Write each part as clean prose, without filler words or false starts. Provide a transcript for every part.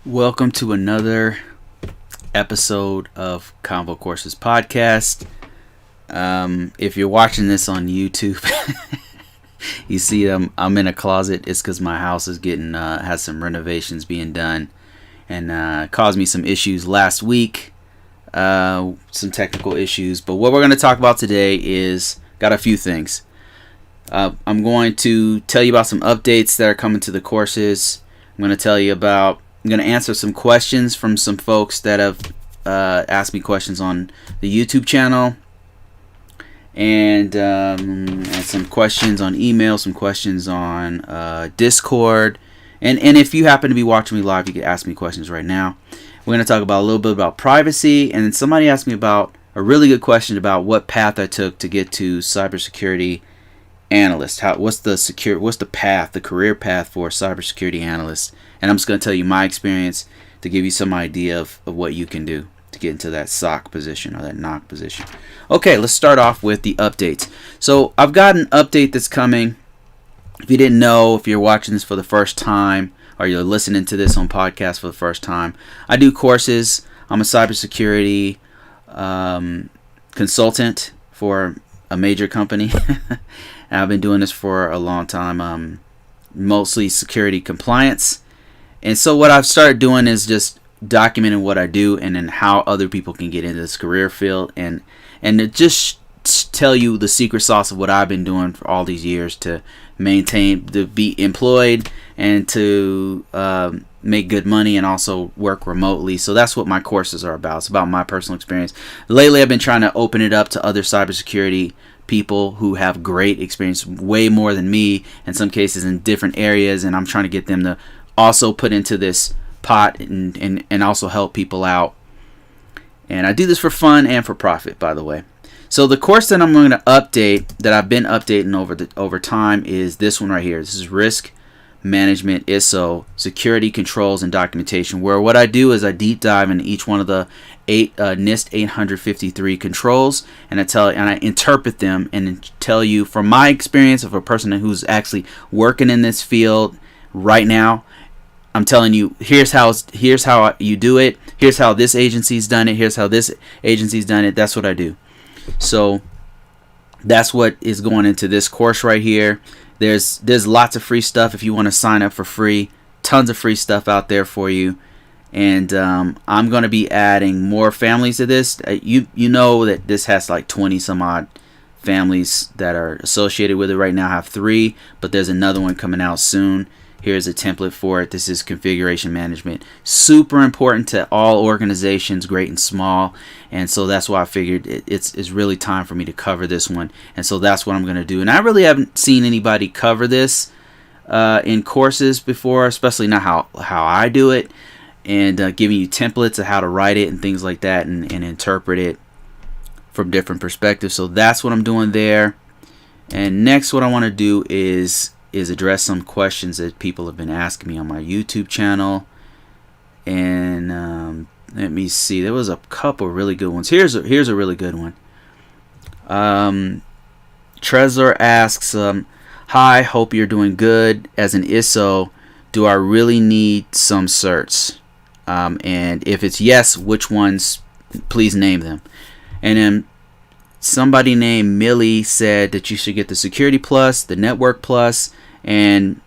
Welcome to another episode of Convocourses podcast. If you're watching this on YouTube, you see I'm in a closet. It's because my house is getting has some renovations being done, and caused me some issues last week. Some technical issues. But what we're going to talk about today is got a few things. I'm going to tell you about some updates that are coming to the courses. I'm going to answer some questions from some folks that have asked me questions on the YouTube channel, and some questions on email, some questions on Discord, and if you happen to be watching me live, you can ask me questions right now. We're going to talk about a little bit about privacy, and then somebody asked me about a really good question about what path I took to get to cybersecurity analyst. What's the path, the career path for cybersecurity analyst? And I'm just going to tell you my experience to give you some idea of what you can do to get into that SOC position or that NOC position. Okay, let's start off with the updates. So I've got an update that's coming. If you didn't know, if you're watching this for the first time or you're listening to this on podcast for the first time, I do courses. I'm a cybersecurity consultant for a major company. And I've been doing this for a long time, mostly security compliance. And so what I've started doing is just documenting what I do and then how other people can get into this career field, and to just tell you the secret sauce of what I've been doing for all these years to maintain, to be employed and to make good money and also work remotely. So that's what my courses are about. It's about my personal experience. Lately, I've been trying to open it up to other cybersecurity people who have great experience, way more than me in some cases in different areas, and I'm trying to get them to also put into this pot and also help people out. And I do this for fun and for profit, by the way. So the course that I'm going to update, that I've been updating over time, is this one right here. This is Risk Management ISO Security Controls and Documentation, where what I do is I deep dive into each one of the NIST 853 controls, and I interpret them and tell you from my experience of a person who's actually working in this field right now. I'm telling you, here's how you do it. Here's how this agency's done it. Here's how this agency's done it. That's what I do. So that's what is going into this course right here. There's lots of free stuff if you want to sign up for free. Tons of free stuff out there for you. And I'm going to be adding more families to this. You know that this has like 20 some odd families that are associated with it right now. I have 3, but there's another one coming out soon. Here's a template for it. This is configuration management. Super important to all organizations, great and small. And so that's why I figured it's really time for me to cover this one. And so that's what I'm going to do. And I really haven't seen anybody cover this in courses before, especially not how I do it. And giving you templates of how to write it and things like that, and interpret it from different perspectives. So that's what I'm doing there. And next, what I want to do is address some questions that people have been asking me on my YouTube channel. And let me see, there was a couple really good ones. Here's a really good one. Trezor asks, hi, hope you're doing good. As an ISO, do I really need some certs? And if it's yes, which ones? Please name them. And then somebody named Millie said that you should get the Security Plus, the Network Plus, and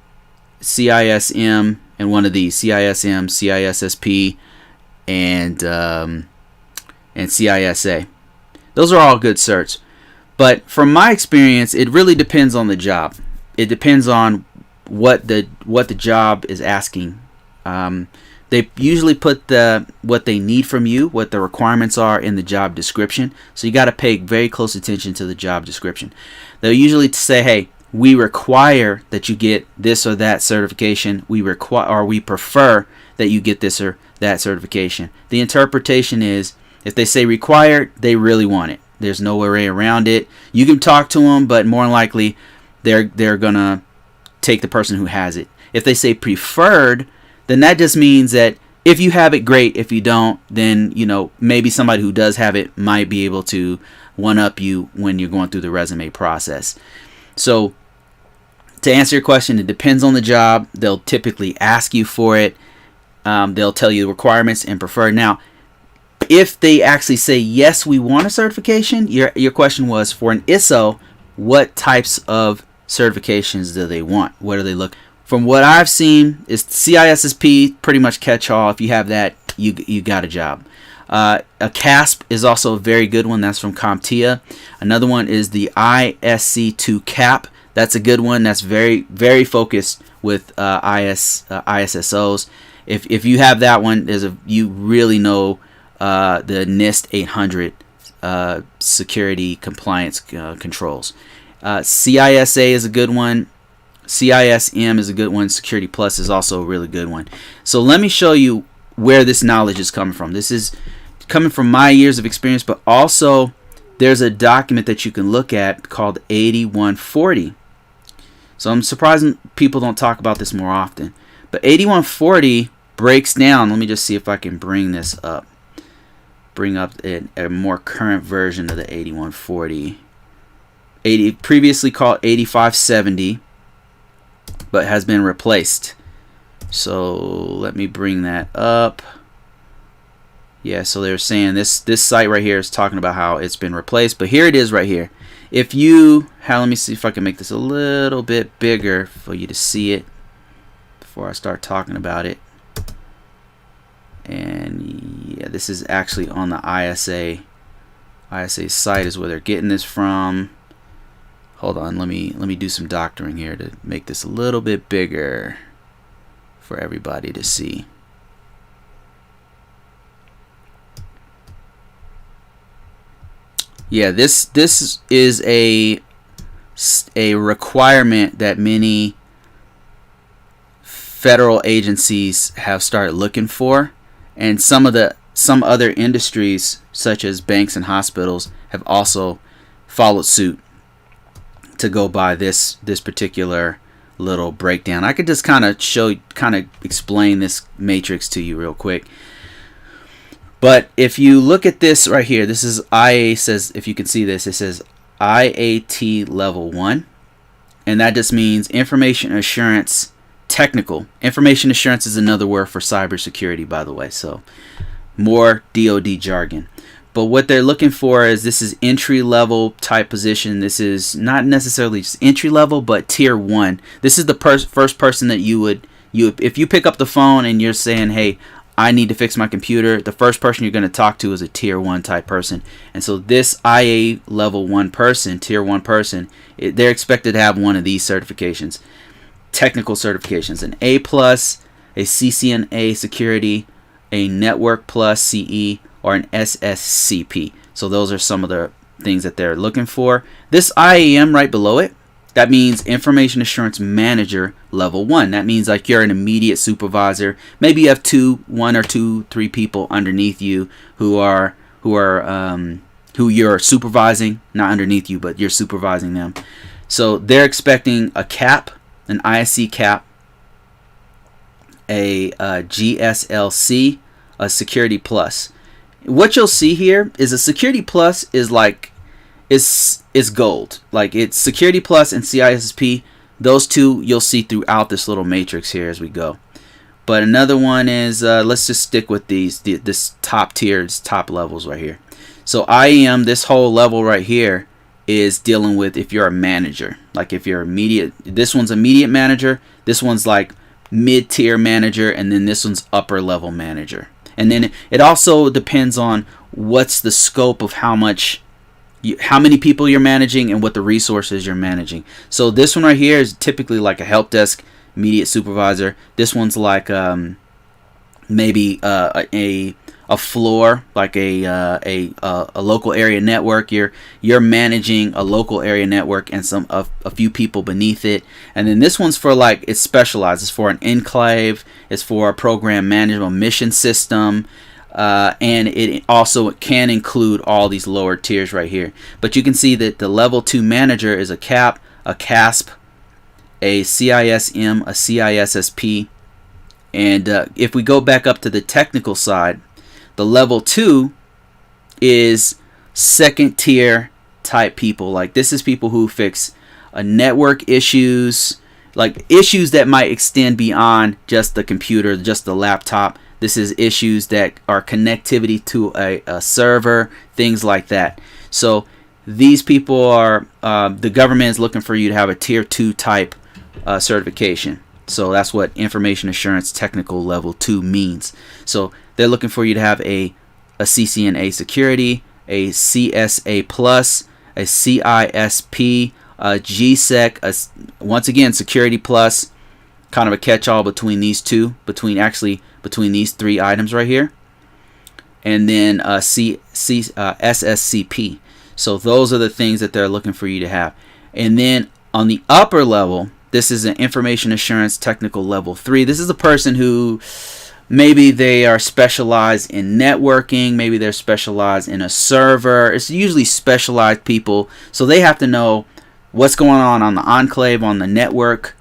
CISM, and one of these: CISM, CISSP, and CISA. Those are all good certs. But from my experience, it really depends on the job. It depends on what the job is asking. They usually put what they need from you, what the requirements are, in the job description. So you got to pay very close attention to the job description. They'll usually say, hey, we require that you get this or that certification. We prefer that you get this or that certification. The interpretation is, if they say required, they really want it. There's no way around it. You can talk to them, but more than likely, they're gonna take the person who has it. If they say preferred, then that just means that if you have it, great. If you don't, then maybe somebody who does have it might be able to one-up you when you're going through the resume process. So to answer your question, it depends on the job. They'll typically ask you for it. They'll tell you the requirements and preferred. Now, if they actually say, yes, we want a certification, your question was for an ISO, what types of certifications do they want? What do they look? From what I've seen, is CISSP pretty much catch all. If you have that, you got a job. A CASP is also a very good one. That's from CompTIA. Another one is the ISC2 CAP. That's a good one. That's very, very focused with ISSOs. If you have that one, you really know the NIST 800 security compliance controls. CISA is a good one. CISM is a good one. Security Plus is also a really good one. So let me show you where this knowledge is coming from. This is coming from my years of experience, but also there's a document that you can look at called 8140. So I'm surprised people don't talk about this more often. But 8140 breaks down. Let me just see if I can bring this up. Bring up a more current version of the 8140. Previously called 8570, but has been replaced. So let me bring that up. Yeah, so they're saying this site right here is talking about how it's been replaced, but here it is right here. If you let me see if I can make this a little bit bigger for you to see it before I start talking about it. And yeah, this is actually on the ISA site is where they're getting this from. Hold on, let me do some doctoring here to make this a little bit bigger for everybody to see. Yeah, this is a requirement that many federal agencies have started looking for, and some other industries such as banks and hospitals have also followed suit to go by this particular little breakdown. I could just kind of explain this matrix to you real quick. But if you look at this right here, this is IA says, if you can see this, it says IAT level 1, and that just means information assurance technical. Information assurance is another word for cybersecurity, by the way, so more DoD jargon. But what they're looking for is this is entry level type position. This is not necessarily just entry level, but tier 1. This is the first person that you if you pick up the phone and you're saying, hey, I need to fix my computer, the first person you're going to talk to is a tier 1 type person. And so this IA level 1 person, tier 1 person, they're expected to have one of these certifications, technical certifications, an A+, a CCNA security, a Network Plus CE, or an SSCP. So those are some of the things that they're looking for. This IAM right below it, that means Information Assurance Manager level 1. That means like you're an immediate supervisor. Maybe you have 1 or 2, 3 people underneath you who you're supervising, not underneath you, but you're supervising them. So they're expecting a CAP, an ISC CAP, a GSLC, a Security Plus. What you'll see here is a Security Plus is like is gold. Like it's Security Plus and CISSP. Those two you'll see throughout this little matrix here as we go. But another one is let's just stick with this top tiers, top levels right here. So IAM, this whole level right here is dealing with if you're a manager. Like if you're immediate, this one's immediate manager, this one's like mid-tier manager, and then this one's upper level manager. And then it also depends on what's the scope of how many people you're managing and what the resources you're managing. So this one right here is typically like a help desk immediate supervisor. This one's like maybe a floor, like a local area network. You're managing a local area network and a few people beneath it. And then this one's for like, it's specialized. It's for an enclave. It's for a program management mission system. And it also can include all these lower tiers right here. But you can see that the level 2 manager is a CAP, a CASP, a CISM, a CISSP. And if we go back up to the technical side, the level 2 is second tier type people. Like this is people who fix network issues. like issues that might extend beyond just the computer, just the laptop. This is issues that are connectivity to a server, things like that. So these people are, the government is looking for you to have a tier 2 type certification. So that's what Information Assurance Technical Level 2 means. So they're looking for you to have a CCNA Security, a CSA Plus, a CISP, a GSEC, once again Security Plus, kind of a catch-all between these two, between these 3 items right here, and then SSCP. So those are the things that they're looking for you to have. And then on the upper level, this is an Information Assurance Technical Level 3. This is a person who maybe they are specialized in networking, maybe they're specialized in a server. It's usually specialized people, so they have to know what's going on the enclave, on the network.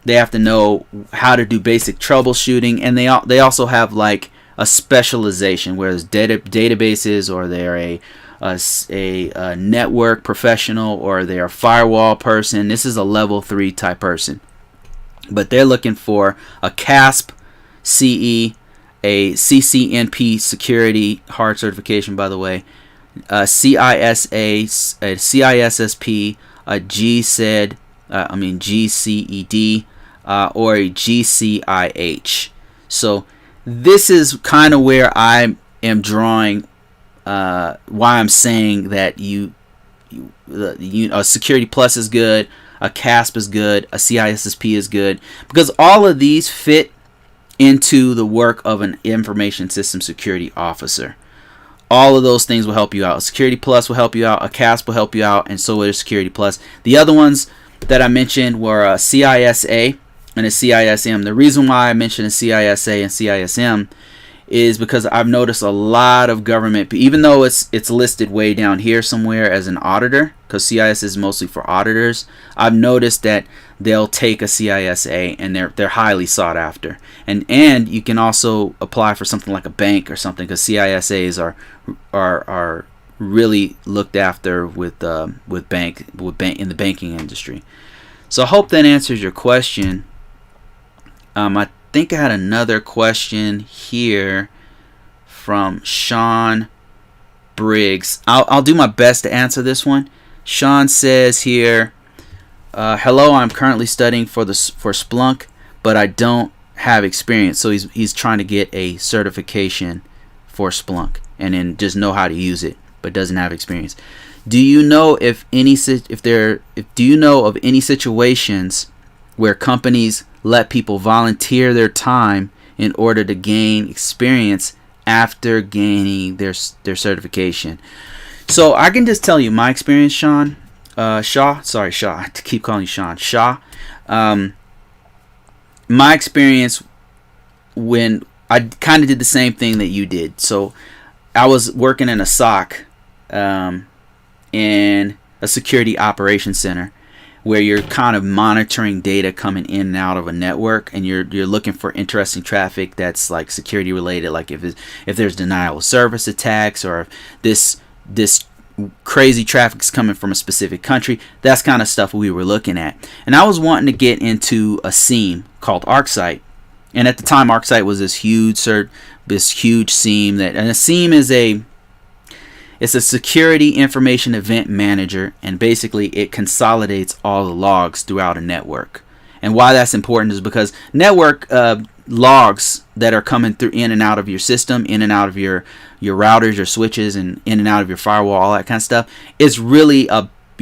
They have to know how to do basic troubleshooting, and they also have like a specialization, whereas databases, or they're a network professional, or they're a firewall person. This is a level 3 type person, but they're looking for a CASP CE, a CCNP security hard certification, by the way, a CISA, a CISSP, a GCED, GCED, or a GCIH. So this is kind of where I am drawing why I'm saying that a Security Plus is good, a CASP is good, a CISSP is good, because all of these fit into the work of an information system security officer. All of those things will help you out. A Security Plus will help you out, a CASP will help you out, and so will a Security Plus. The other ones that I mentioned were a CISA and a CISM. The reason why I mentioned a CISA and CISM is because I've noticed a lot of government, even though it's listed way down here somewhere as an auditor, because CIS is mostly for auditors, I've noticed that they'll take a CISA and they're highly sought after. And you can also apply for something like a bank or something, because CISAs are really looked after with bank in the banking industry. So I hope that answers your question. I think I had another question here from Sean Briggs. I'll do my best to answer this one. Sean says here, hello, I'm currently studying for Splunk, but I don't have experience. So he's trying to get a certification for Splunk and then just know how to use it, but doesn't have experience. Do you know do you know of any situations where companies let people volunteer their time in order to gain experience after gaining their certification? So I can just tell you my experience, Shaw. Sorry, Shaw. I keep calling you Sean. Shaw. My experience, when I kind of did the same thing that you did. So I was working in a SOC, in a security operations center, where you're kind of monitoring data coming in and out of a network, and you're looking for interesting traffic that's like security related, like if there's denial of service attacks, or if this crazy traffic's coming from a specific country. That's kind of stuff we were looking at. And I was wanting to get into a SIEM called ArcSight, and at the time ArcSight was this huge SIEM and a SIEM it's a security information event manager, and basically it consolidates all the logs throughout a network. And why that's important is because network logs that are coming through in and out of your system, in and out of your routers, your switches, and in and out of your firewall, all that kind of stuff, is really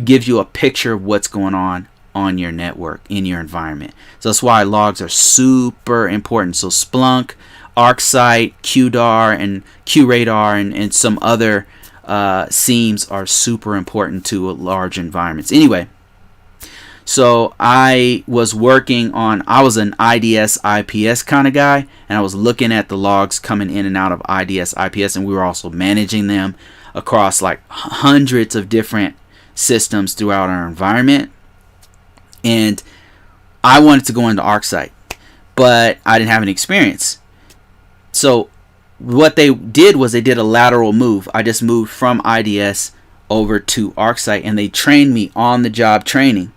gives you a picture of what's going on your network, in your environment. So that's why logs are super important. So Splunk, ArcSight, QDAR, and QRadar, and some other SIEMs are super important to large environments. Anyway, so I was an IDS IPS kind of guy, and I was looking at the logs coming in and out of IDS IPS, and we were also managing them across like hundreds of different systems throughout our environment. And I wanted to go into ArcSight, but I didn't have any experience. So what they did was they did a lateral move. I just moved from IDS over to ArcSight, and they trained me on the job training.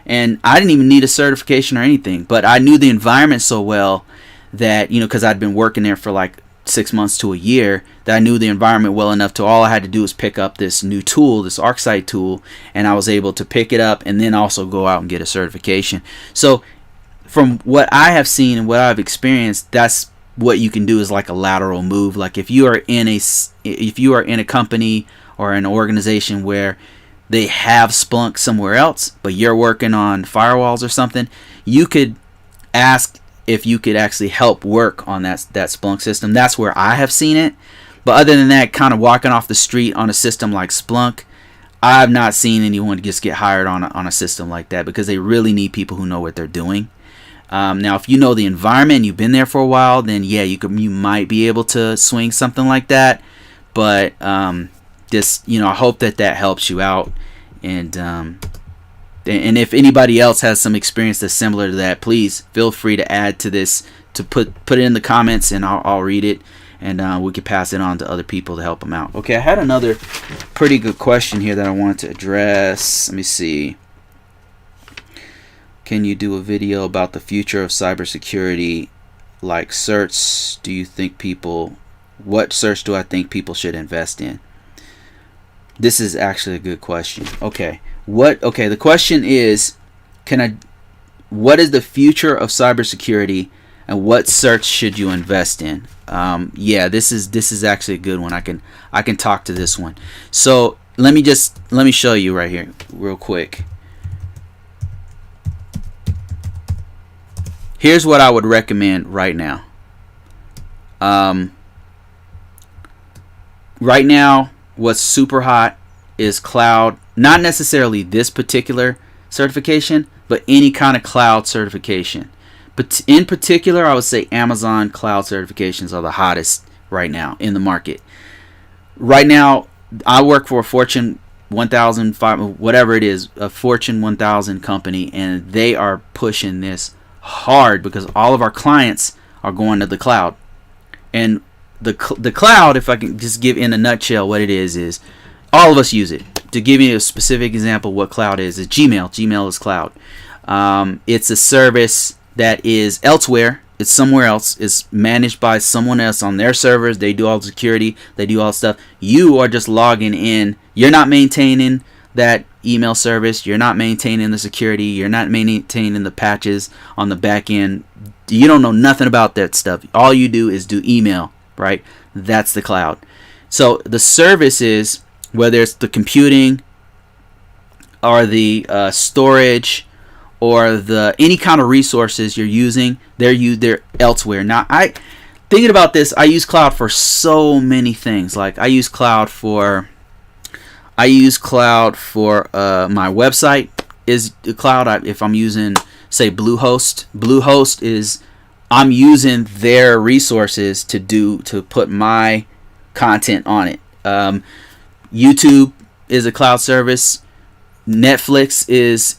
And I didn't even need a certification or anything, but I knew the environment so well that, because I'd been working there for like 6 months to a year, that I knew the environment well enough to all I had to do was pick up this new tool, this ArcSight tool, and I was able to pick it up and then also go out and get a certification. So from what I have seen and what I've experienced, that's what you can do is like a lateral move. Like if you are in a company or an organization where they have Splunk somewhere else, but you're working on firewalls or something, you could ask if you could actually help work on that Splunk system. That's where I have seen it. But other than that, kind of walking off the street on a system like Splunk, I've not seen anyone just get hired on a system like that, because they really need people who know what they're doing. Now, if you know the environment and you've been there for a while, then yeah, you might be able to swing something like that. But just I hope that helps you out. And if anybody else has some experience that's similar to that, please feel free to add to this, to put it in the comments, and I'll read it, and we can pass it on to other people to help them out. Okay, I had another pretty good question here that I wanted to address. Let me see. Can you do a video about the future of cybersecurity, like certs? What certs do I think people should invest in? This is actually a good question. Okay. The question is, what is the future of cybersecurity, and what certs should you invest in? Yeah, this is actually a good one. I can talk to this one. So let me show you right here real quick. Here's what I would recommend right now. Right now, what's super hot is cloud. Not necessarily this particular certification, but any kind of cloud certification. But in particular, I would say Amazon cloud certifications are the hottest right now in the market. Right now, I work for a Fortune 1000, whatever it is, a Fortune 1000 company, and they are pushing this hard because all of our clients are going to the cloud. And the cloud, if I can just give in a nutshell what it is all of us use it. To give you a specific example, what cloud is Gmail. Gmail is cloud. It's a service that is elsewhere. It's somewhere else. It's managed by someone else on their servers. They do all the security. They do all the stuff. You are just logging in. You're not maintaining that email service. You're not maintaining the security. You're not maintaining the patches on the back end. You don't know nothing about that stuff. All you do is do email, right? That's the cloud. So the services, whether it's the computing or the storage or the any kind of resources you're using, they're elsewhere. Now, thinking about this, I use cloud for so many things. Like I use cloud for my website is the cloud. If I'm using, say, Bluehost is, I'm using their resources to put my content on it. YouTube is a cloud service. Netflix is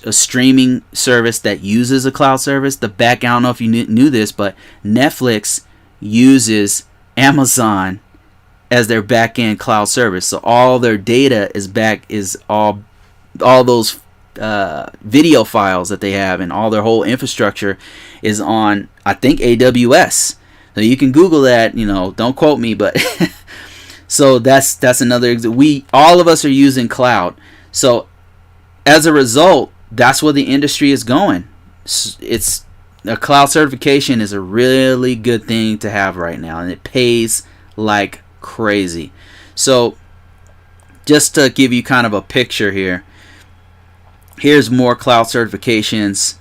a streaming service that uses a cloud service. I don't know if you knew this, but Netflix uses Amazon as their back-end cloud service. So all their data is all those video files that they have, and all their whole infrastructure is on, I think, AWS. So you can Google that. Don't quote me, but so that's another. All of us are using cloud. So as a result, that's where the industry is going. It's a cloud certification is a really good thing to have right now, and it pays like crazy. So just to give you kind of a picture here, here's more cloud certifications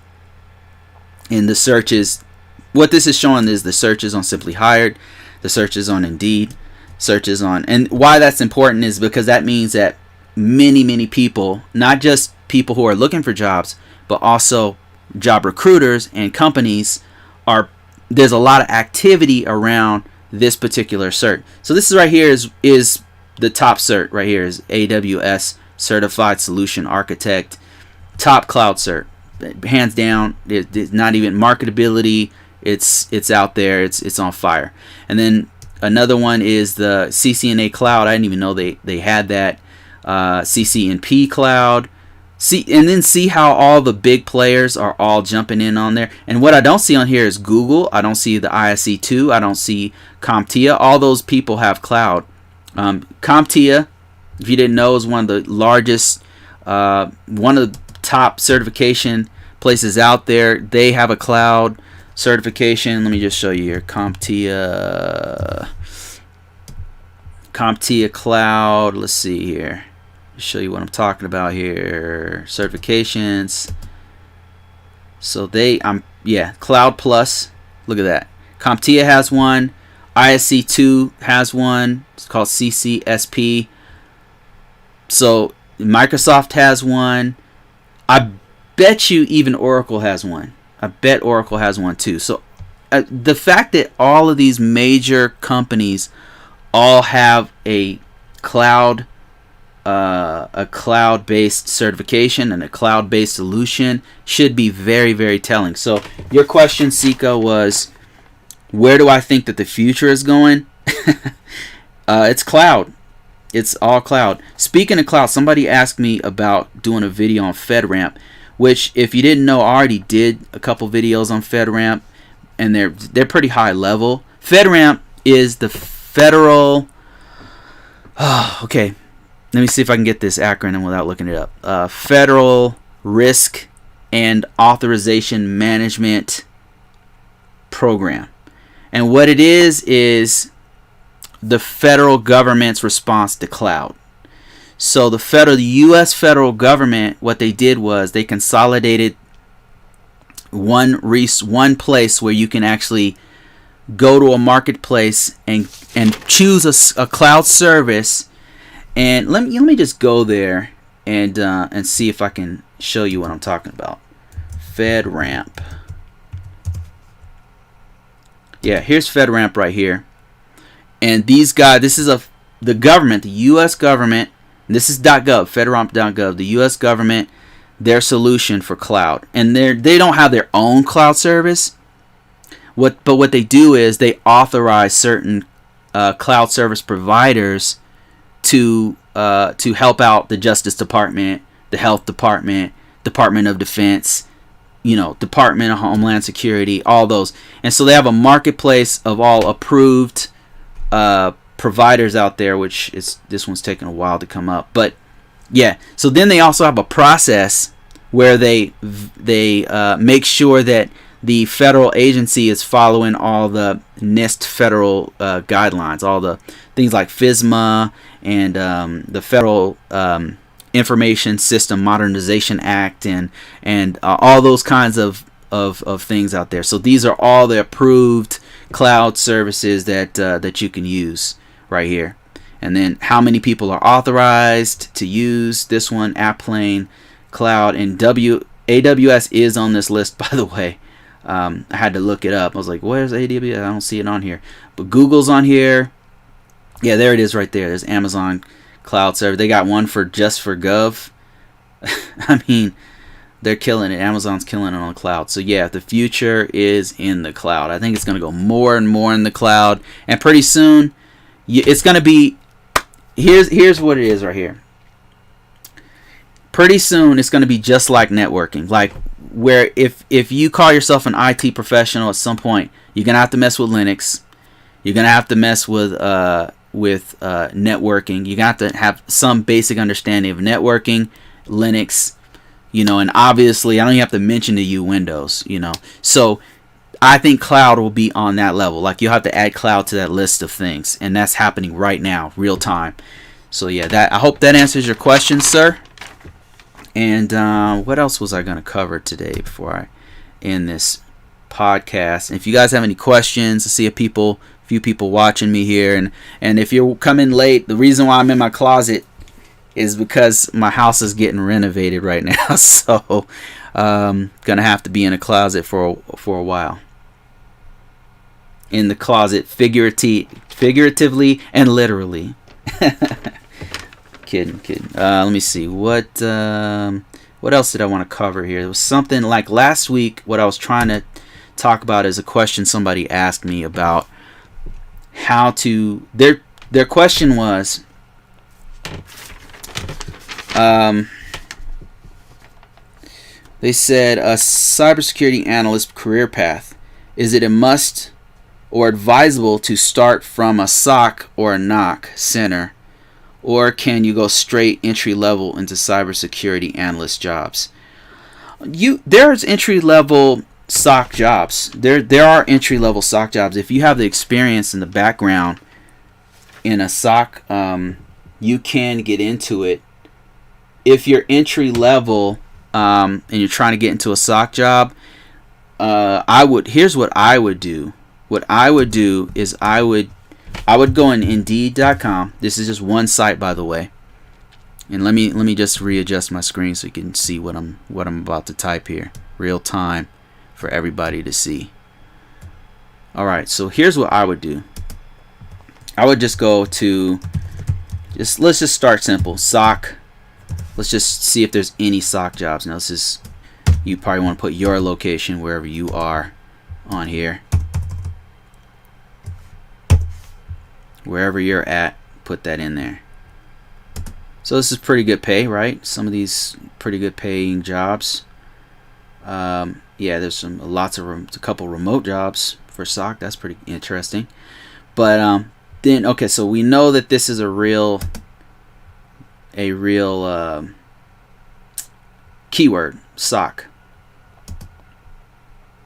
in the searches. What this is showing is the searches on Simply Hired, the searches on Indeed, searches on, and why that's important is because that means that many people, not just people who are looking for jobs, but also job recruiters and companies, there's a lot of activity around this particular cert. So this is right here is the top cert right here is AWS Certified Solution Architect, top cloud cert, hands down. It's not even marketability. It's out there. It's on fire. And then another one is the CCNA Cloud. I didn't even know they had that. CCNP Cloud. See how all the big players are all jumping in on there. And what I don't see on here is Google. I don't see the ISC2. I don't see CompTIA. All those people have cloud. CompTIA, if you didn't know, is one of the largest, one of the top certification places out there. They have a cloud certification. Let me just show you here. CompTIA cloud. Let's see here. Show you what I'm talking about here. Certifications. So Cloud Plus. Look at that. CompTIA has one. ISC2 has one. It's called CCSP. So Microsoft has one. I bet you even Oracle has one. I bet Oracle has one too. So the fact that all of these major companies all have a cloud-based certification and a cloud-based solution should be very, very telling. So your question, Sika, was, where do I think that the future is going? It's cloud. It's all cloud. Speaking of cloud, somebody asked me about doing a video on FedRAMP, which, if you didn't know, I already did a couple videos on FedRAMP, and they're pretty high level. FedRAMP is the federal... okay. Let me see if I can get this acronym without looking it up. Federal Risk and Authorization Management Program. And what it is the federal government's response to cloud. So the U.S. federal government, what they did was they consolidated one place where you can actually go to a marketplace and choose a cloud service. And let me just go there and see if I can show you what I'm talking about. FedRAMP. Yeah, here's FedRAMP right here. And these guys, this is the government, the U.S. government. This is .gov, FedRAMP.gov. The U.S. government, their solution for cloud, and they don't have their own cloud service. But what they do is they authorize certain cloud service providers to help out the Justice Department, the Health Department, Department of Defense, Department of Homeland Security, all those. And so they have a marketplace of all approved providers out there, which this one's taking a while to come up. But yeah, so then they also have a process where they make sure that the federal agency is following all the NIST federal guidelines, all the things like FISMA and the Federal Information System Modernization Act and all those kinds of things out there. So these are all the approved cloud services that you can use right here. And then how many people are authorized to use this one, AppPlane Cloud, and AWS is on this list, by the way. I had to look it up. I was like, where's AWS? I don't see it on here. But Google's on here. Yeah, there it is right there. There's Amazon Cloud Server. They got one just for Gov. I mean, they're killing it. Amazon's killing it on the cloud. So yeah, the future is in the cloud. I think it's going to go more and more in the cloud. And pretty soon, it's going to be... Here's what it is right here. Pretty soon, it's going to be just like networking. Like, where if you call yourself an IT professional at some point, you're going to have to mess with Linux. You're going to have to mess with networking. You're going to have some basic understanding of networking, Linux, and obviously, I don't even have to mention to you Windows, So I think cloud will be on that level. Like, you'll have to add cloud to that list of things, and that's happening right now, real time. So yeah, I hope that answers your question, sir. And what else was I going to cover today before I end this podcast? And if you guys have any questions, I see a few people watching me here, and if you're coming late, the reason why I'm in my closet is because my house is getting renovated right now. So gonna have to be in a closet for a while. In the closet, figuratively and literally. Kidding. Let me see. What else did I want to cover here? There was something like last week. What I was trying to talk about is a question somebody asked me about how to. Their question was, They said a cybersecurity analyst career path. Is it a must or advisable to start from a SOC or a NOC center, or can you go straight entry level into cybersecurity analyst jobs? There's entry level SOC jobs. There are entry level SOC jobs. If you have the experience and the background in a SOC, you can get into it. If you're entry level and you're trying to get into a SOC job, here's what I would do. What I would do is I would go on Indeed.com. This is just one site, by the way. And let me just readjust my screen so you can see what I'm about to type here, real time, for everybody to see. All right, so here's what I would do. I would just go to let's just start simple. SOC. Let's just see if there's any SOC jobs. Now you probably want to put your location wherever you are on here. Wherever you're at, put that in there. So this is pretty good pay, right? Some of these pretty good paying jobs. Yeah, there's a couple remote jobs for SOC. That's pretty interesting. But then, okay, so we know that this is a real keyword, SOC,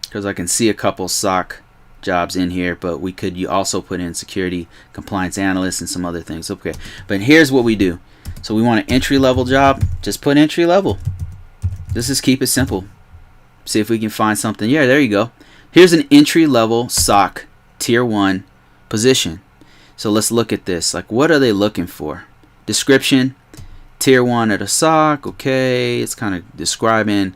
because I can see a couple SOC jobs in here, but you also put in security compliance analyst and some other things. Okay, but here's what we do. So we want an entry level job. Just put entry level. Let's just keep it simple. See if we can find something. Yeah, there you go. Here's an entry level SOC tier 1 position. So let's look at this. Like, what are they looking for? Description: tier 1 at a SOC. Okay, it's kind of describing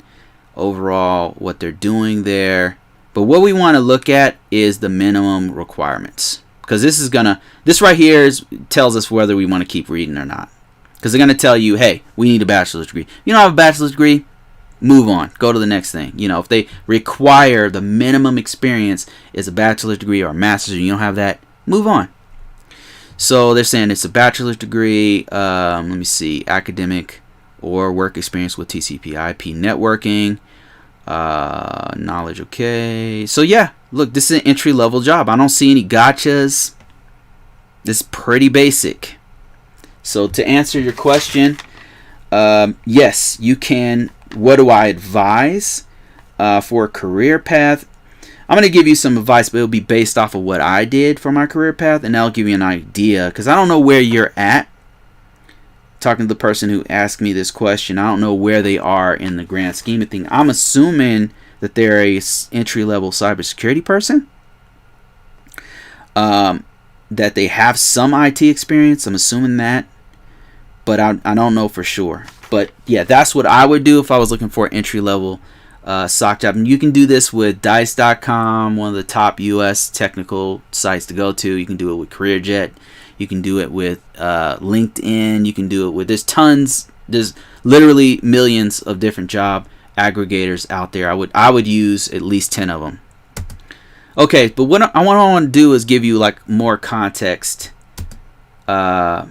overall what they're doing there. But what we want to look at is the minimum requirements, because this right here tells us whether we want to keep reading or not. Because they're going to tell you, hey, we need a bachelor's degree. You don't have a bachelor's degree, move on. Go to the next thing. If they require the minimum experience is a bachelor's degree or a master's, and you don't have that, move on. So they're saying it's a bachelor's degree, let me see, academic or work experience with TCP/IP networking, knowledge. Okay, so yeah, look, this is an entry level job. I don't see any gotchas. This is pretty basic. So to answer your question, yes, you can. What do I advise for a career path? I'm going to give you some advice, but it'll be based off of what I did for my career path, and that'll give you an idea, because I don't know where you're at. Talking to the person who asked me this question, I don't know where they are in the grand scheme of things. I'm assuming that they're a entry-level cybersecurity person, that they have some IT experience. I'm assuming that, but I don't know for sure. But yeah, that's what I would do if I was looking for an entry-level SOC job. And you can do this with Dice.com, one of the top US technical sites to go to. You can do it with CareerJet. You can do it with LinkedIn. You can do it with, there's literally millions of different job aggregators out there. I would use at least 10 of them. Okay, but what I want to do is give you like more context about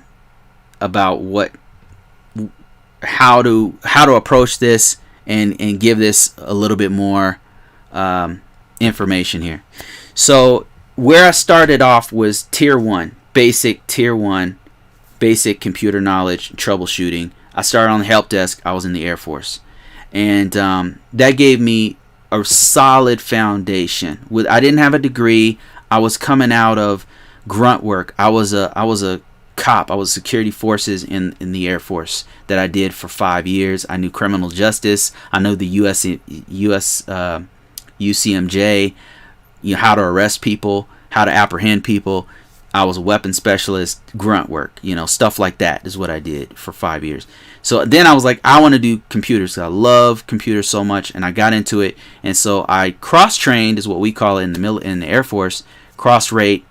how to approach this and give this a little bit more information here. So where I started off was tier 1, basic computer knowledge, troubleshooting. I started on the help desk. I was in the Air Force, and that gave me a solid foundation. I didn't have a degree. I was coming out of grunt work. I was a cop. I was security forces in the Air Force that I did for 5 years. I knew criminal justice. I know the US UCMJ, how to arrest people, how to apprehend people. I was a weapons specialist, grunt work, stuff like that is what I did for 5 years. So then I was like, I want to do computers. I love computers so much, and I got into it. And so I cross-trained, is what we call it in the Air Force, cross-rate,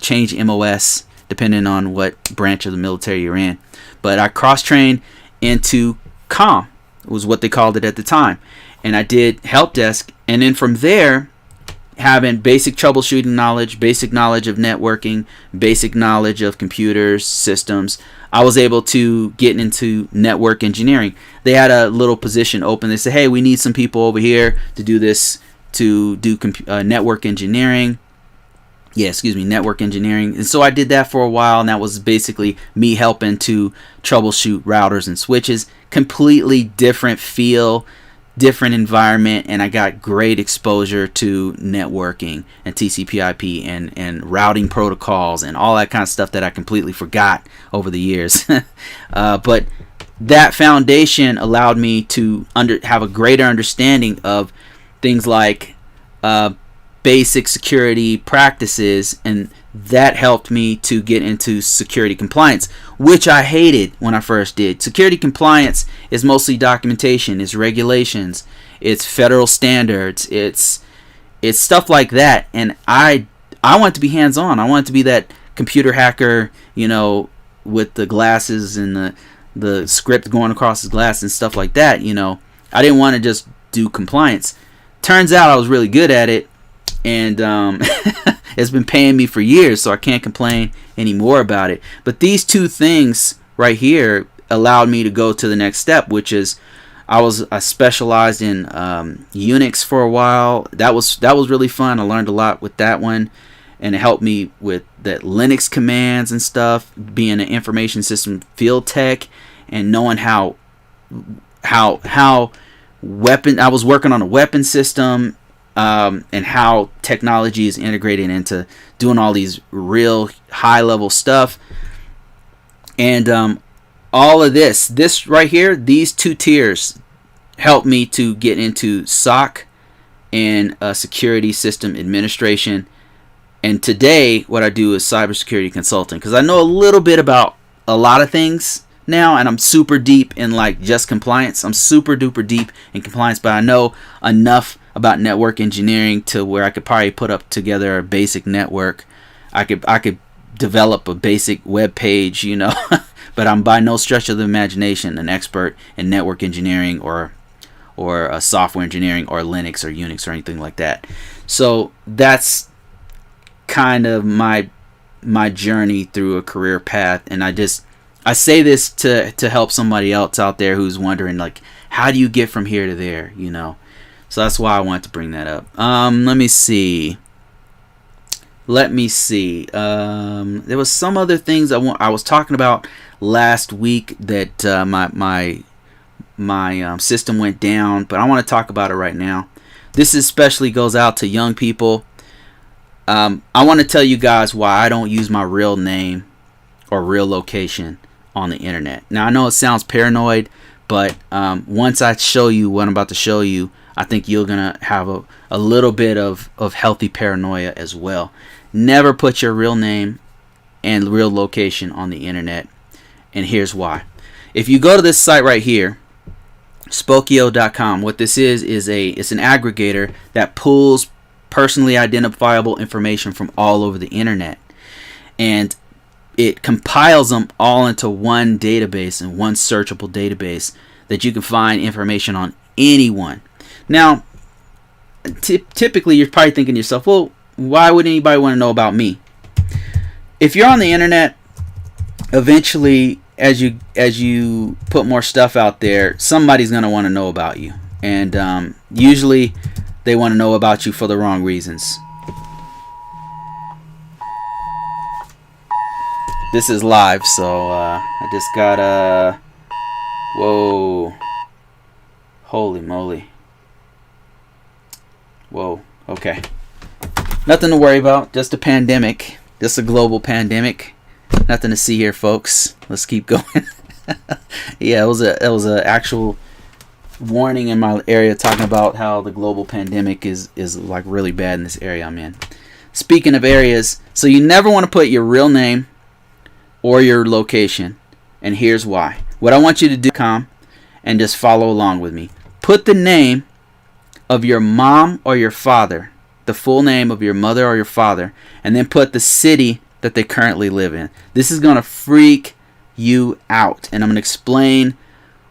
change MOS, depending on what branch of the military you're in. But I cross-trained into COM, was what they called it at the time. And I did help desk, and then from there, having basic troubleshooting knowledge, basic knowledge of networking, basic knowledge of computers, systems, I was able to get into network engineering. They had a little position open. They said, hey, we need some people over here to do this, to do network engineering. Network engineering. And so I did that for a while, and that was basically me helping to troubleshoot routers and switches. Completely different feel, different environment, and I got great exposure to networking and TCP/IP and routing protocols and all that kind of stuff that I completely forgot over the years. But that foundation allowed me to have a greater understanding of things like basic security practices, and that helped me to get into security compliance, which I hated when I first did. Security compliance is mostly documentation, it's regulations, it's federal standards, it's stuff like that, and I want to be hands-on. I want to be that computer hacker, with the glasses and the script going across his glass and stuff like that. I didn't want to just do compliance. Turns out I was really good at it, and it's been paying me for years, so I can't complain anymore about it. But these two things right here allowed me to go to the next step, which is I specialized in Unix for a while. That was really fun. I learned a lot with that one, and it helped me with the Linux commands and stuff, being an information system field tech and knowing how weapon. I was working on a weapon system. And how technology is integrated into doing all these real high-level stuff. And all of this right here, these two tiers helped me to get into SOC and security system administration. And today, what I do is cybersecurity consulting, because I know a little bit about a lot of things now, and I'm super deep in just compliance. I'm super duper deep in compliance, but I know enough about network engineering to where I could probably put up together a basic network. I could develop a basic web page, but I'm by no stretch of the imagination an expert in network engineering or software engineering or Linux or Unix or anything like that. So that's kind of my journey through a career path, and I say this to help somebody else out there who's wondering, how do you get from here to there, So that's why I wanted to bring that up. Let me see. There was some other things I was talking about last week that my system went down, but I want to talk about it right now. This especially goes out to young people. I want to tell you guys why I don't use my real name or real location on the internet. Now, I know it sounds paranoid, but once I show you what I'm about to show you, I think you're going to have a little bit of healthy paranoia as well. Never put your real name and real location on the internet, and here's why. If you go to this site right here, Spokeo.com, what this is it's an aggregator that pulls personally identifiable information from all over the internet, and it compiles them all into one database and one searchable database that you can find information on anyone. Now, typically you're probably thinking to yourself, well, why would anybody want to know about me? If you're on the internet, eventually as you put more stuff out there, somebody's going to want to know about you, and usually they want to know about you for the wrong reasons. This is live, so I just got whoa, holy moly, whoa, okay, nothing to worry about, just a pandemic, just a global pandemic, nothing to see here, folks. Let's keep going. Yeah, it was a actual warning in my area talking about how the global pandemic is like really bad in this area I'm in. Speaking of areas, so you never want to put your real name or your location, and here's why. What I want you to do, and just follow along with me. Put the name of your mom or your father, the full name of your mother or your father, and then put the city that they currently live in. This is going to freak you out, and I'm going to explain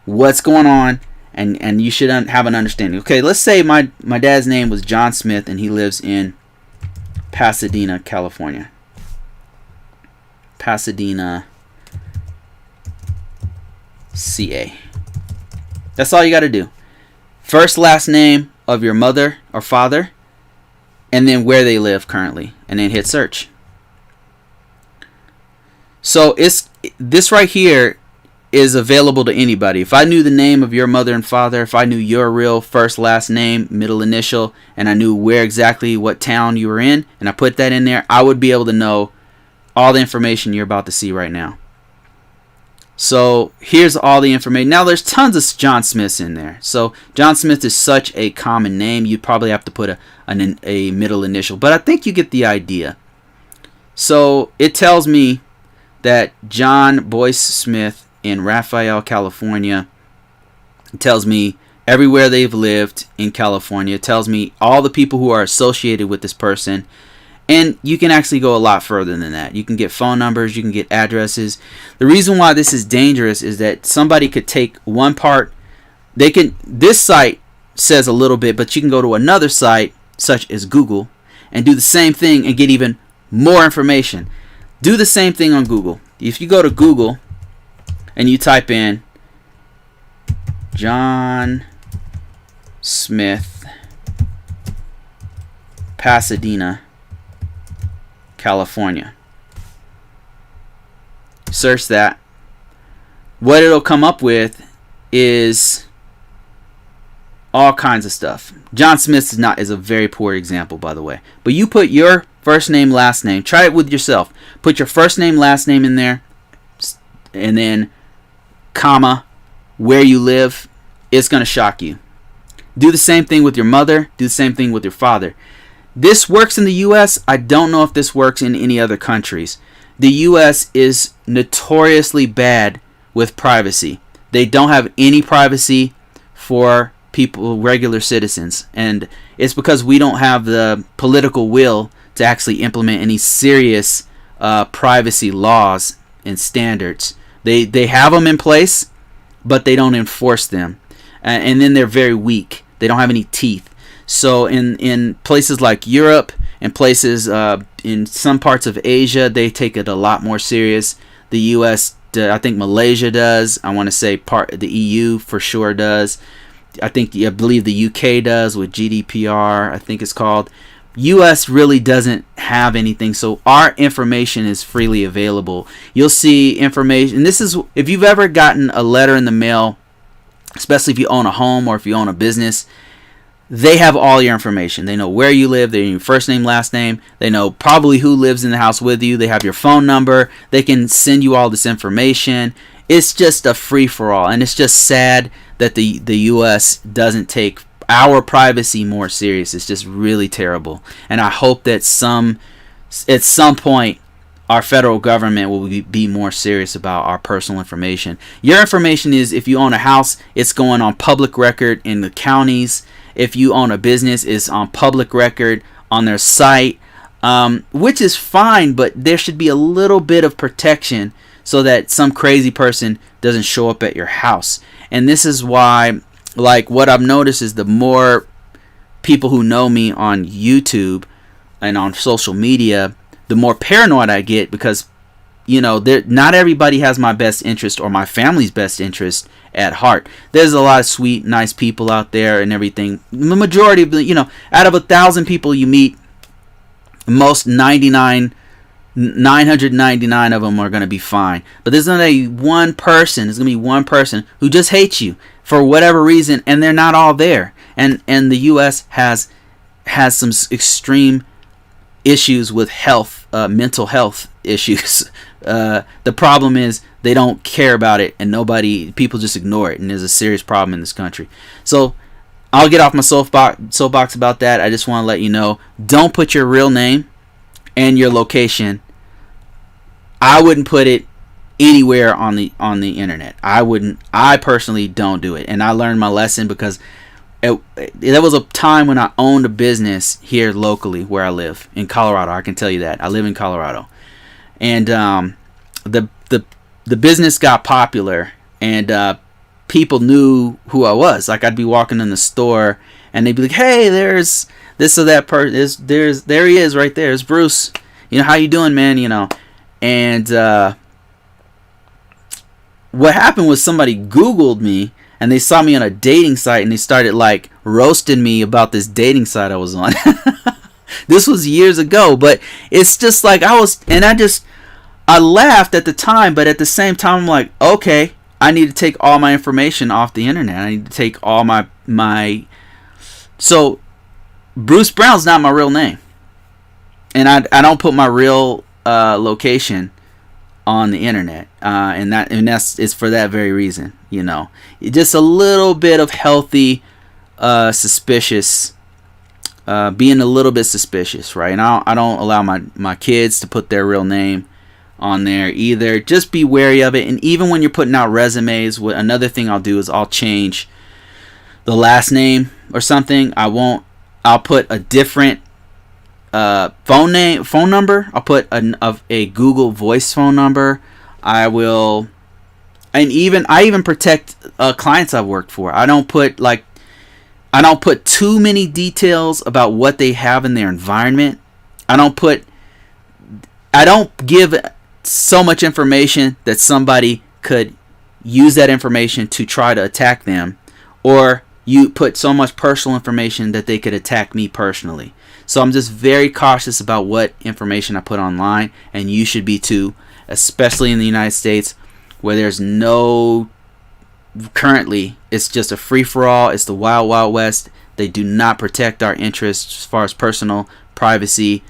what's going on, and you should have an understanding. Okay, let's say my dad's name was John Smith, and he lives in Pasadena, California. Pasadena, CA. That's all you got to do. First, last name of your mother or father, and then where they live currently, and then hit search. So this right here is available to anybody. If I knew the name of your mother and father, if I knew your real first, last name, middle initial, and I knew where exactly what town you were in, and I put that in there, I would be able to know all the information you're about to see right now. So here's all the information. Now there's tons of John Smiths in there. So John Smith is such a common name, you'd probably have to put a middle initial. But I think you get the idea. So it tells me that John Boyce Smith in Raphael, California. It tells me everywhere they've lived in California. It tells me all the people who are associated with this person. And you can actually go a lot further than that. You can get phone numbers, you can get addresses. The reason why this is dangerous is that somebody could take one part. This site says a little bit, but you can go to another site, such as Google, and do the same thing and get even more information. Do the same thing on Google. If you go to Google and you type in John Smith, Pasadena, California. Search that. What it'll come up with is all kinds of stuff. John Smith is a very poor example, by the way. But you put your first name, last name. Try it with yourself. Put your first name, last name in there, and then comma, where you live. It's going to shock you. Do the same thing with your mother. Do the same thing with your father. This works in the U.S. I don't know if this works in any other countries. The U.S. is notoriously bad with privacy. They don't have any privacy for people, regular citizens. And it's because we don't have the political will to actually implement any serious privacy laws and standards. They have them in place, but they don't enforce them. And then they're very weak. They don't have any teeth. So in places like Europe and places in some parts of Asia, they take it a lot more serious. The U.S., I think Malaysia does. I want to say the EU for sure does. I believe the UK does with GDPR, I think it's called. U.S. really doesn't have anything, so our information is freely available. You'll see information, and this is if you've ever gotten a letter in the mail, especially if you own a home or if you own a business. They have all your information. They know where you live. They know your first name, last name. They know probably who lives in the house with you. They have your phone number. They can send you all this information. It's just a free-for-all. And it's just sad that the U.S. doesn't take our privacy more serious. It's just really terrible. And I hope that at some point our federal government will be more serious about our personal information. Your information is, if you own a house, it's going on public record in the counties. If you own a business, it's on public record on their site, which is fine, but there should be a little bit of protection so that some crazy person doesn't show up at your house. And this is why, like, what I've noticed is the more people who know me on YouTube and on social media, the more paranoid I get because, not everybody has my best interest or my family's best interest at heart. There's a lot of sweet, nice people out there and everything. The majority of out of 1,000 people you meet, most 999 of them are going to be fine. But there's going to be one person who just hates you for whatever reason, and they're not all there. And the U.S. has some extreme issues with health, mental health issues. The problem is they don't care about it, and people just ignore it, and there's a serious problem in this country. So I'll get off my soapbox about that. I just want to let you know, don't put your real name and your location. I wouldn't put it anywhere on the internet. I personally don't do it, and I learned my lesson because there was a time when I owned a business here locally where I live in Colorado. I can tell you that I live in Colorado, and the business got popular, and people knew who I was. Like, I'd be walking in the store, and they'd be like, "Hey, there's this or that person. There he is right there. It's Bruce. How you doing, man? And what happened was somebody Googled me and they saw me on a dating site and they started like roasting me about this dating site I was on. This was years ago, but it's just like I laughed at the time, but at the same time I'm like, okay, I need to take all my information off the internet. I need to take all my so Bruce Brown's not my real name. And I don't put my real location on the internet, and it's for that very reason. Just a little bit of healthy suspicious, being a little bit suspicious, right? And I don't allow my kids to put their real name on there either. Just be wary of it. And even when you're putting out resumes, another thing I'll do is I'll change the last name or something. I'll put a different phone number. I'll put a Google Voice phone number. I even protect clients I've worked for. I don't put too many details about what they have in their environment. I don't give so much information that somebody could use that information to try to attack them, or you put so much personal information that they could attack me personally. So I'm just very cautious about what information I put online, and you should be too, especially in the United States, where currently it's just a free-for-all. It's the wild, wild west. They do not protect our interests as far as personal privacy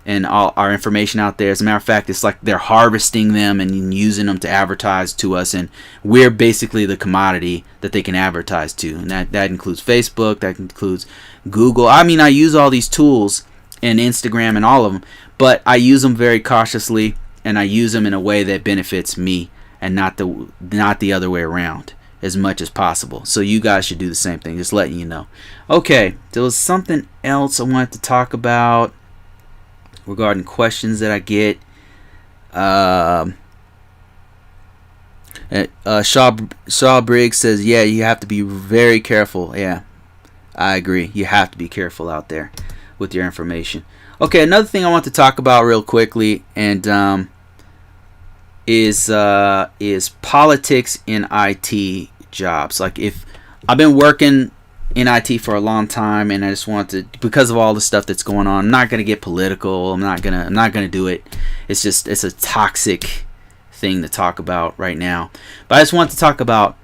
and all our information out there. As a matter of fact, it's like they're harvesting them and using them to advertise to us, and we're basically the commodity that they can advertise to. And that includes Facebook, that includes Google. I use all these tools and Instagram and all of them, but I use them very cautiously, and I use them in a way that benefits me and not the other way around as much as possible. So you guys should do the same thing, just letting you know. Okay, there was something else I wanted to talk about regarding questions that I get. Shaw Briggs says, yeah, you have to be very careful. Yeah, I agree. You have to be careful out there with your information. Okay, another thing I want to talk about real quickly, and is politics in IT jobs. Like, if I've been working in IT for a long time, and I just want to, because of all the stuff that's going on, I'm not gonna get political. I'm not gonna do it. It's a toxic thing to talk about right now. But I just want to talk about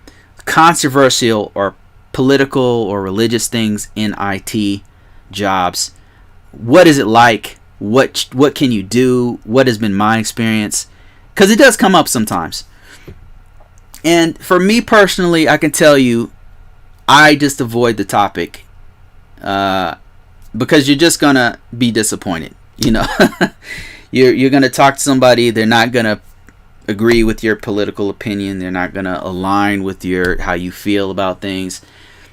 controversial or political or religious things in IT jobs. What is it like? What can you do? What has been my experience? Because it does come up sometimes. And for me personally, I can tell you, I just avoid the topic because you're just gonna be disappointed. You're gonna talk to somebody, they're not gonna agree with your political opinion, they're not gonna align with how you feel about things.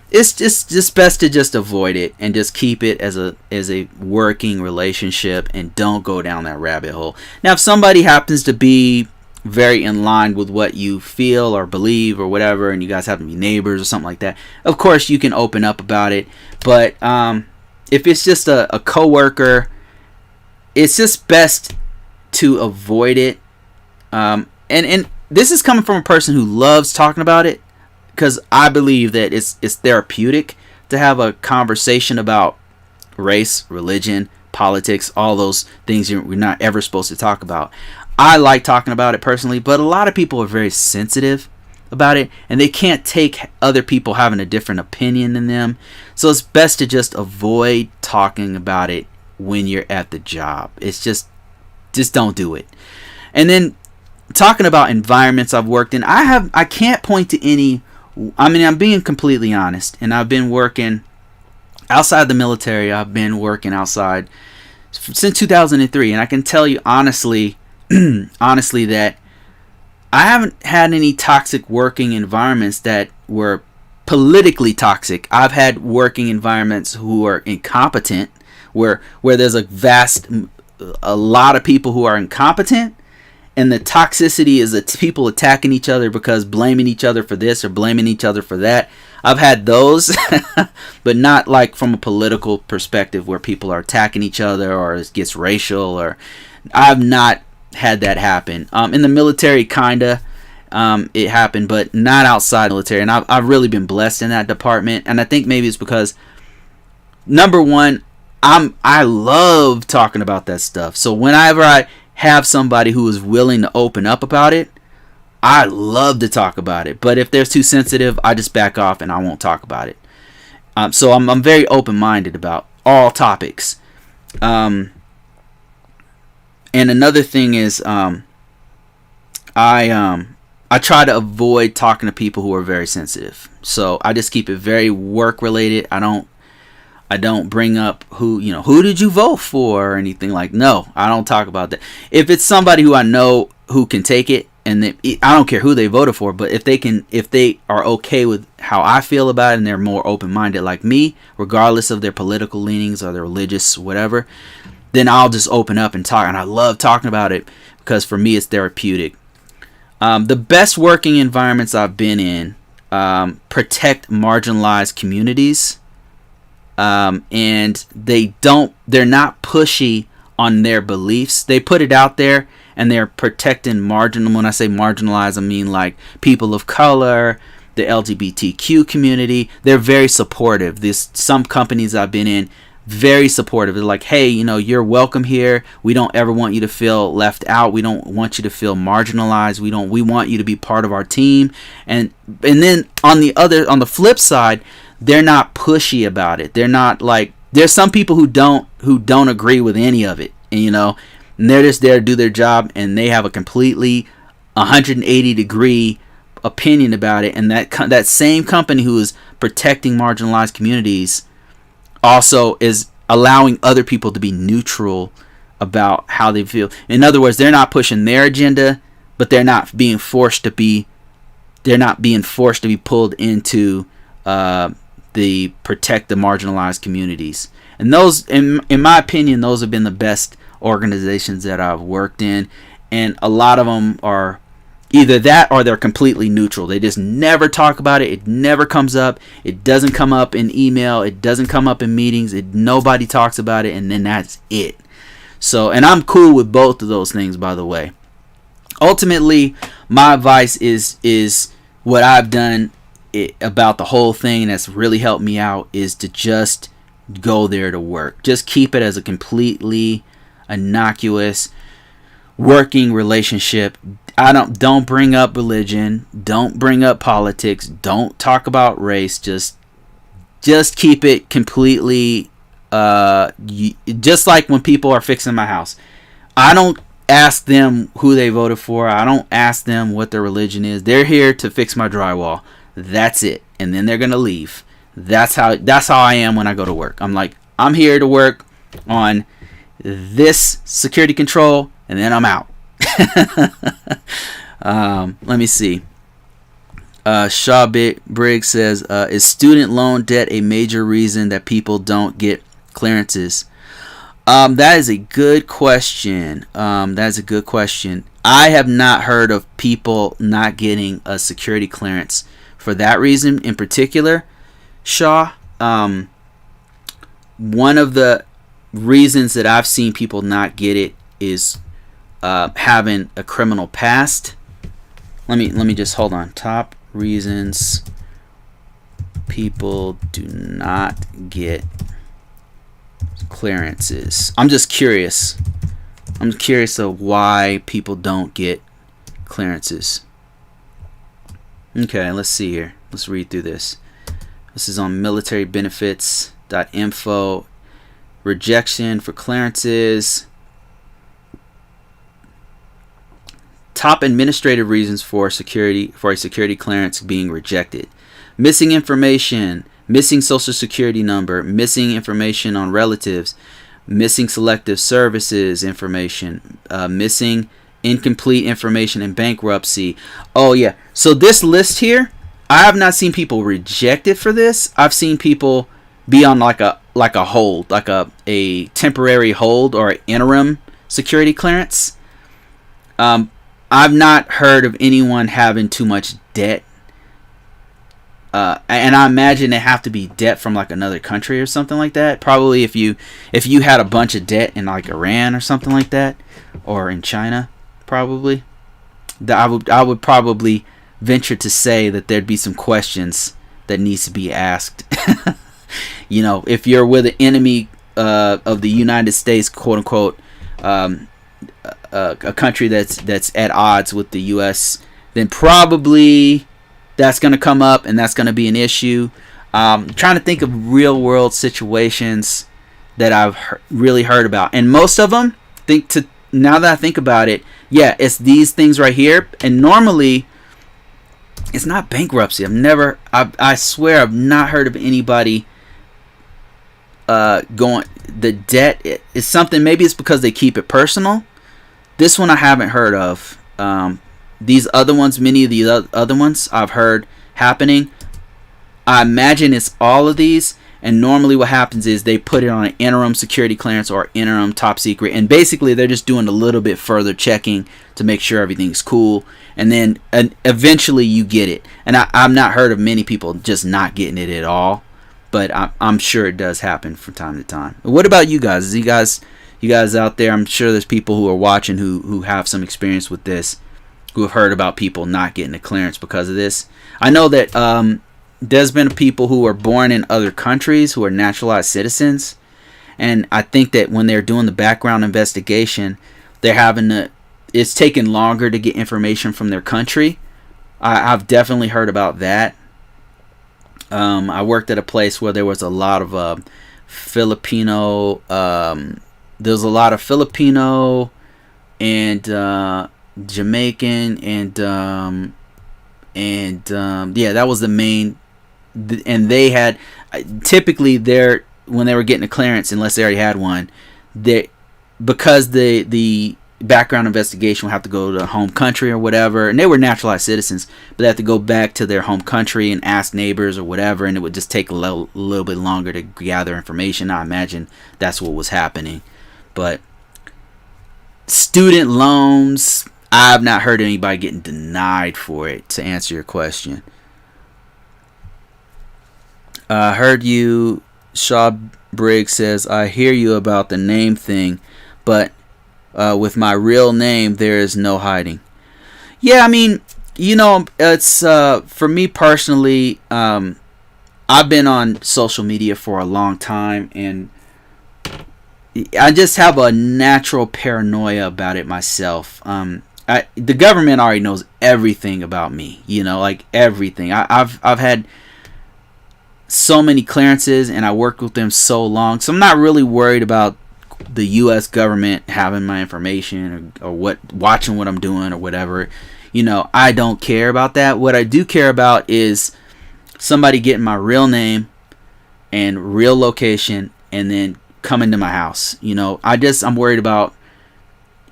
It's just best to just avoid it and just keep it as a working relationship, and don't go down that rabbit hole. Now, if somebody happens to be very in line with what you feel or believe or whatever, and you guys happen to be neighbors or something like that, of course you can open up about it. But if it's just a coworker, it's just best to avoid it. And this is coming from a person who loves talking about it, because I believe that it's therapeutic to have a conversation about race, religion, politics, all those things we're not ever supposed to talk about. I like talking about it personally, but a lot of people are very sensitive about it, and they can't take other people having a different opinion than them. So it's best to just avoid talking about it when you're at the job. It's just don't do it. And then talking about environments I've worked in, I can't point to any. I'm being completely honest, and I've been working outside the military. I've been working outside since 2003, and I can tell you honestly that I haven't had any toxic working environments that were politically toxic. I've had working environments who are incompetent, where there's a lot of people who are incompetent, and the toxicity is people attacking each other because blaming each other for this or blaming each other for that. I've had those, but not like from a political perspective where people are attacking each other or it gets racial. Or I've not had that happen. In the military, kinda. It happened, but not outside the military. And I've really been blessed in that department. And I think maybe it's because, number one, I love talking about that stuff. So whenever I have somebody who is willing to open up about it, I love to talk about it. But if they're too sensitive, I just back off and I won't talk about it. So I'm very open-minded about all topics. And another thing is, I try to avoid talking to people who are very sensitive. So I just keep it very work-related. I don't bring up who did you vote for or anything like. No, I don't talk about that. If it's somebody who I know who can take it, and I don't care who they voted for, but if they are okay with how I feel about it and they're more open-minded like me, regardless of their political leanings or their religious whatever, then I'll just open up and talk. And I love talking about it because for me it's therapeutic. The best working environments I've been in protect marginalized communities. And they're not pushy on their beliefs. They put it out there and they're protecting when I say marginalized, I mean like people of color, the LGBTQ community. They're very supportive. Some companies I've been in, very supportive. They're like, hey, you're welcome here. We don't ever want you to feel left out. We don't want you to feel marginalized. We want you to be part of our team. And then on the flip side, they're not pushy about it. They're not like, there's some people who don't agree with any of it, and they're just there to do their job, and they have a completely 180-degree opinion about it. And that same company who is protecting marginalized communities also is allowing other people to be neutral about how they feel. In other words, they're not pushing their agenda, but they're not being forced to be pulled into the protect the marginalized communities. And those, in my opinion, those have been the best organizations that I've worked in. And a lot of them are either that or they're completely neutral. They just never talk about it. It never comes up. It doesn't come up in email. It doesn't come up in meetings. Nobody talks about it, and then that's it. So, and I'm cool with both of those things, by the way. Ultimately, my advice is what I've done about the whole thing that's really helped me out is to just go there to work. Just keep it as a completely innocuous working relationship. Don't bring up religion, don't bring up politics, don't talk about race. Just keep it completely just like when people are fixing my house. I don't ask them who they voted for. I don't ask them what their religion is. They're here to fix my drywall. That's it. And then they're going to leave. That's how I am when I go to work. I'm like, I'm here to work on this security control, and then I'm out. Let me see. Shaw Briggs says, is student loan debt a major reason that people don't get clearances? That is a good question. I have not heard of people not getting a security clearance for that reason in particular, Shaw. One of the reasons that I've seen people not get it is having a criminal past. Let me just hold on. Top reasons people do not get clearances. I'm just curious. I'm curious of why people don't get clearances. Okay, let's see here. Let's read through this. This is on militarybenefits.info. Rejection for clearances. Top administrative reasons for a security clearance being rejected: missing information, missing social security number, missing information on relatives, missing selective services information, missing incomplete information in bankruptcy. Oh yeah, so this list here, I have not seen people rejected for this. I've seen people be on like a hold, like a temporary hold or an interim security clearance. I've not heard of anyone having too much debt and I imagine they have to be debt from like another country or something like that. Probably if you had a bunch of debt in like Iran or something like that, or in China, probably. I would probably venture to say that there'd be some questions that needs to be asked. You know, if you're with an enemy of the United States, quote unquote, a country that's at odds with the U.S., then probably that's going to come up and that's going to be an issue. Trying to think of real world situations that I've really heard about, and most of them, now that I think about it, yeah, it's these things right here. And normally it's not bankruptcy. I swear I've not heard of anybody going, the debt is something, maybe it's because they keep it personal. This one I haven't heard of. These other ones, many of the other ones I've heard happening. I imagine it's all of these, and normally what happens is they put it on an interim security clearance or interim top secret, and basically they're just doing a little bit further checking to make sure everything's cool, and then eventually you get it. And I've not heard of many people just not getting it at all, but I'm sure it does happen from time to time. What about you guys? You guys out there, I'm sure there's people who are watching who have some experience with this, who have heard about people not getting a clearance because of this. I know that there's been people who are born in other countries who are naturalized citizens, and I think that when they're doing the background investigation, it's taking longer to get information from their country. I've definitely heard about that. I worked at a place where there was a lot of Filipino. There's a lot of Filipino and Jamaican and yeah, that was the main. And they had typically when they were getting a clearance, unless they already had one, because the background investigation would have to go to the home country or whatever, and they were naturalized citizens, but they had to go back to their home country and ask neighbors or whatever, and it would just take a little bit longer to gather information. I imagine that's what was happening. But student loans, I've not heard anybody getting denied for it, to answer your question. I heard you, Shaw Briggs says, I hear you about the name thing, but with my real name, there is no hiding. Yeah, I mean, you know, it's for me personally, I've been on social media for a long time, and I just have a natural paranoia about it myself. The government already knows everything about me, you know, like everything. I've had so many clearances, and I worked with them so long, so I'm not really worried about the U.S. government having my information or watching what I'm doing or whatever. You know, I don't care about that. What I do care about is somebody getting my real name and real location and then coming to my house. You know, I'm worried about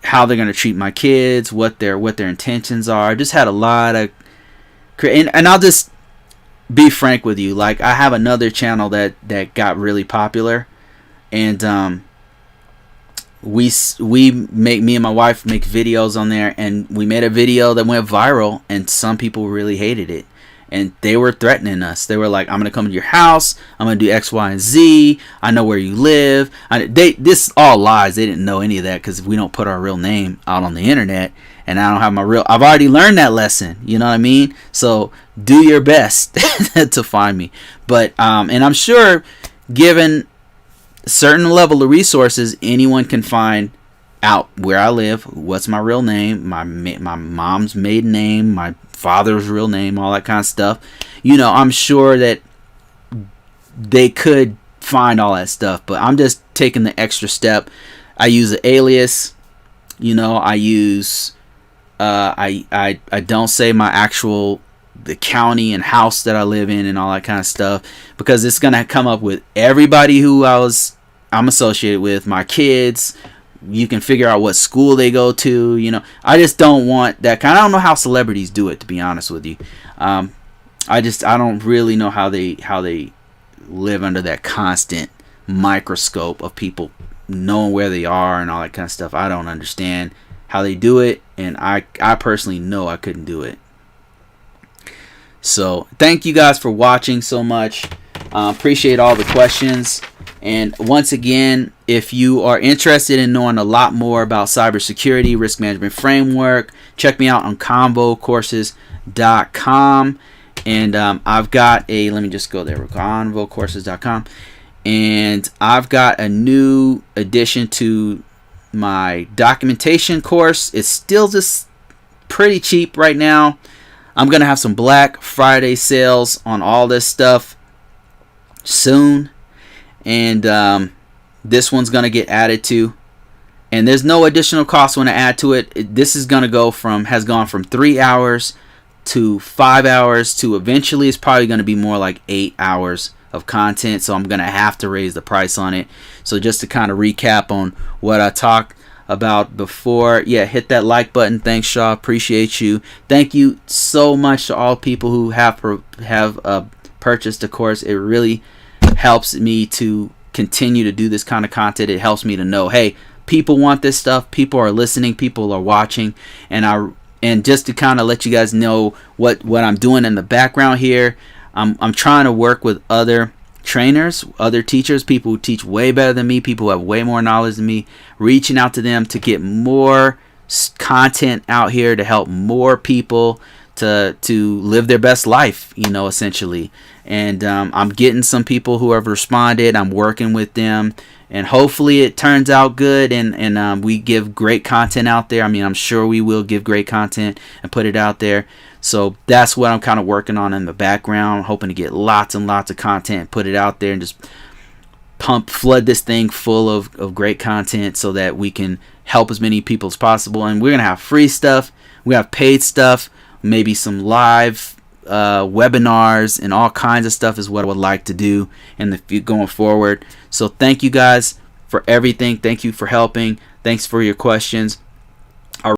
how they're going to treat my kids, what their intentions are. I just had a lot of, and I'll just be frank with you. Like, I have another channel that got really popular, and me and my wife make videos on there, and we made a video that went viral, and some people really hated it, and they were threatening us. They were like, I'm gonna come to your house, I'm gonna do X, Y, and Z, I know where you live. This all lies. They didn't know any of that, because we don't put our real name out on the internet, and I don't have I've already learned that lesson, you know what I mean? So do your best to find me. But and I'm sure, given a certain level of resources, anyone can find out where I live, what's my real name, my mom's maiden name, my father's real name, all that kind of stuff. You know, I'm sure that they could find all that stuff, but I'm just taking the extra step. I use an alias, you know, I use I don't say my actual, the county and house that I live in and all that kind of stuff, because it's gonna come up with everybody who I'm associated with, my kids. You can figure out what school they go to. You know, I just don't want that kind. I don't know how celebrities do it, to be honest with you. I don't really know how they live under that constant microscope of people knowing where they are and all that kind of stuff. I don't understand how they do it, and I personally know I couldn't do it. So thank you guys for watching so much. Appreciate all the questions. And once again, if you are interested in knowing a lot more about cybersecurity, risk management framework, check me out on convocourses.com. And I've got a, let me just go there, convocourses.com. And I've got a new addition to my documentation course. It's still just pretty cheap right now. I'm going to have some Black Friday sales on all this stuff soon. And this one's going to get added to. And there's no additional cost when I add to it. This is going to go from, has gone from 3 hours to 5 hours to eventually it's probably going to be more like 8 hours of content. So I'm going to have to raise the price on it. So just to kind of recap on what I talked about before, yeah, hit that like button. Thanks, Shaw. Appreciate you. Thank you so much to all people who have purchased the course. It really helps me to continue to do this kind of content. It helps me to know, hey, people want this stuff, people are listening, people are watching, and just to kind of let you guys know what I'm doing in the background here, I'm trying to work with other trainers, other teachers, people who teach way better than me, people who have way more knowledge than me, reaching out to them to get more content out here to help more people to live their best life, essentially. And I'm getting some people who have responded. I'm working with them, and hopefully it turns out good, and we give great content out there. I mean, I'm sure we will give great content and put it out there. So that's what I'm kind of working on in the background, hoping to get lots and lots of content, put it out there, and just flood this thing full of great content so that we can help as many people as possible. And we're going to have free stuff. We have paid stuff, maybe some live webinars and all kinds of stuff is what I would like to do in the going forward. So thank you guys for everything. Thank you for helping. Thanks for your questions.